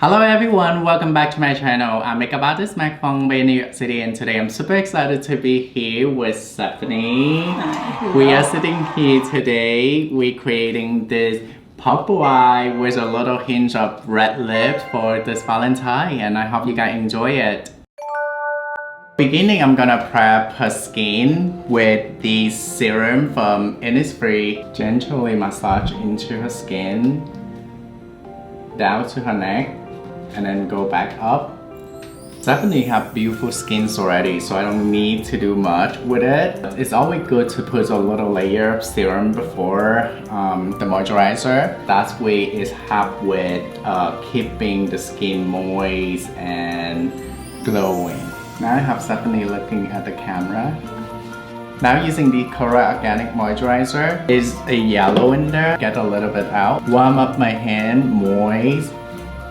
Hello everyone, welcome back to my channel. I'm makeup artist Mac from Bay, New York City, and today I'm super excited to be here with Stephanie. We are sitting here today. We're creating this purple eye with a little hint of red lips for this Valentine, and I hope you guys enjoy it. Beginning, I'm gonna prep her skin with the serum from Innisfree. Gently massage into her skin, down to her neck, and then go back up. Definitely have beautiful skins already, so I don't need to do much with it. It's always good to put a little layer of serum before the moisturizer. That way it helps with keeping the skin moist and glowing. Now I have Stephanie looking at the camera. Now using the KORA Organic Moisturizer. There's a yellow in there. Get a little bit out. Warm up my hand, moist.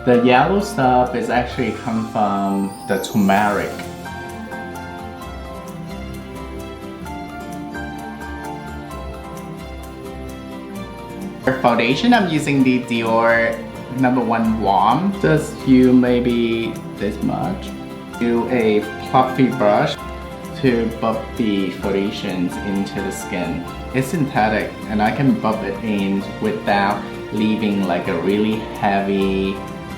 The yellow stuff is actually come from the turmeric. For foundation, I'm using the Dior #1 Warm. Just use maybe this much. Do a fluffy brush to buff the foundations into the skin. It's synthetic and I can buff it in without leaving like a really heavy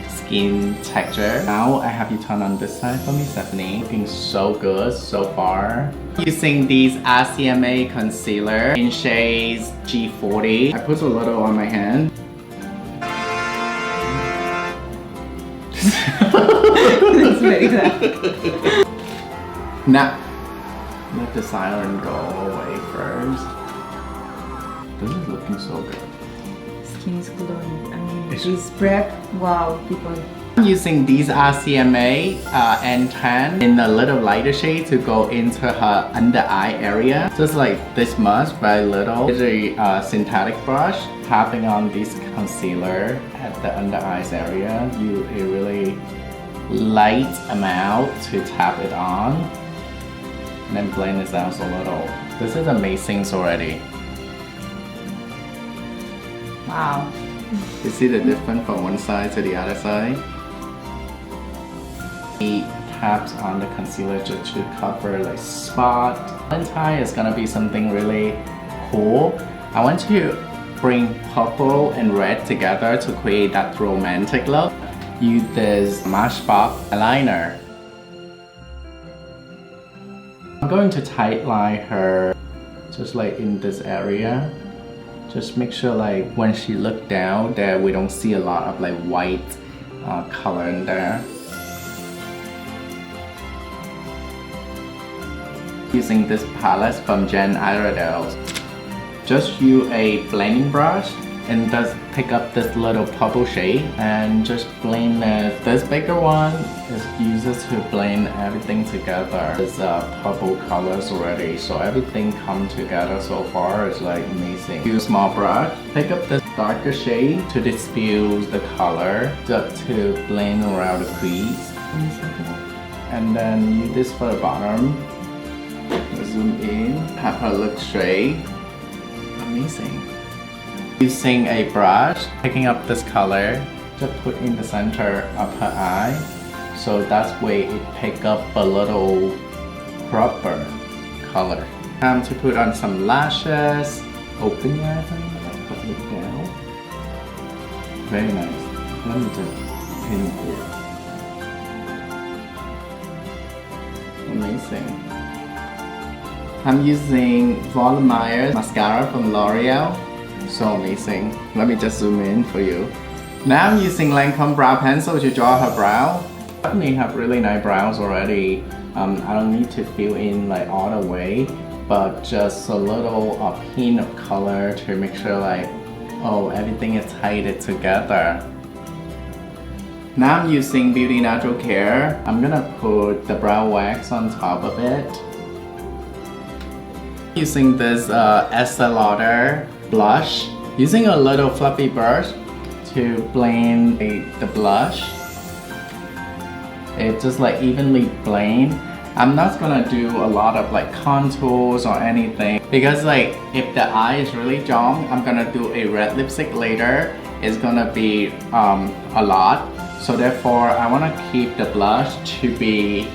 skin texture. Now I have you turn on this side for me, Stephanie. Looking so good so far. Using these RCMA concealer in shades G40. I put a little on my hand. It's very good. Now, let the siren go away first. This is looking so good. Skin's glowing. I mean, this prep, wow, people. I'm using these RCMA N10 in a little lighter shade to go into her under eye area. Just like this much, very little. It's a synthetic brush. Tapping on this concealer at the under eyes area. Use a really light amount to tap it on. And then blend this out a little. This is amazing already. Wow. You see the difference from one side to the other side? He taps on the concealer just to cover like spot. Valentine is gonna be something really cool. I want to bring purple and red together to create that romantic look. Use this Smashbox eyeliner. I'm going to tightline her just like in this area. Just make sure like when she look down there we don't see a lot of like white color in there. Using this palette from Iredale. Just use a blending brush and just pick up this little purple shade and just blend it. This bigger one is uses to blend everything together. It's purple colors already, so everything come together so far is like amazing. Use small brush, pick up this darker shade to diffuse the color, just to blend around the crease. And then use this for the bottom. Zoom in, have her look straight. Amazing. Using a brush, picking up this color, just put in the center of her eye. So that's way it pick up a little proper color. Time to put on some lashes. Open your eyes and put it down. Very nice. Let me just pin it. Amazing. I'm using Volumizers mascara from L'Oreal. So amazing. Let me just zoom in for you. Now I'm using Lancome brow pencil to draw her brow. Definitely have really nice brows already. I don't need to fill in like all the way, but just a little hint of color to make sure like, oh, everything is tighted together. Now I'm using Beauty Natural Care. I'm gonna put the brow wax on top of it. Using this Estee Lauder blush. Using a little fluffy brush to blend the blush. It just like evenly blend. I'm not gonna do a lot of like contours or anything because like if the eye is really strong, I'm gonna do a red lipstick later. It's gonna be a lot. So therefore, I want to keep the blush to be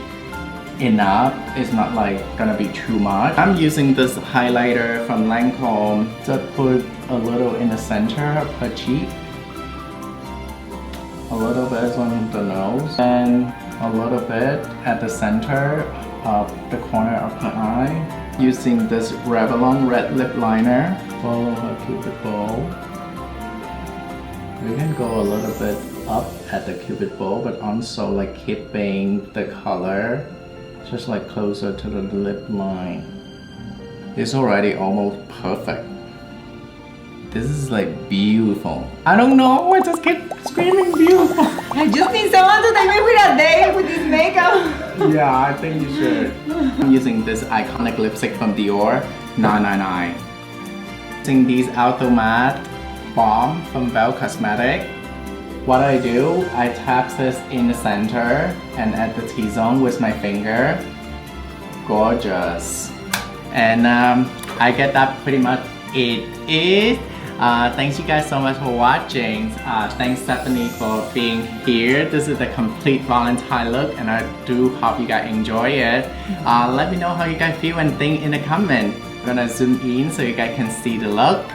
enough. It's not like gonna be too much. I'm using this highlighter from Lancome to put a little in the center of her cheek, a little bit on the nose, and a little bit at the center of the corner of her eye. Using this Revlon red lip liner, follow her cupid bow. We can go a little bit up at the cupid bow, but also like keeping the color just like closer to the lip line. It's already almost perfect. This is like beautiful. I don't know, I just keep screaming beautiful. I just need someone to take me with a day with this makeup. Yeah, I think you should. I'm using this iconic lipstick from Dior, 999. Using these Auto Matte Balm from Bell Cosmetic. What I do, I tap this in the center and at the T-zone with my finger. Gorgeous. And I get that pretty much it is. Thanks you guys so much for watching. Thanks Stephanie for being here. This is the complete Valentine look and I do hope you guys enjoy it. Let me know how you guys feel and think in the comment. I'm gonna zoom in so you guys can see the look.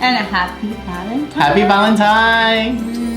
And a happy Valentine. Happy Valentine!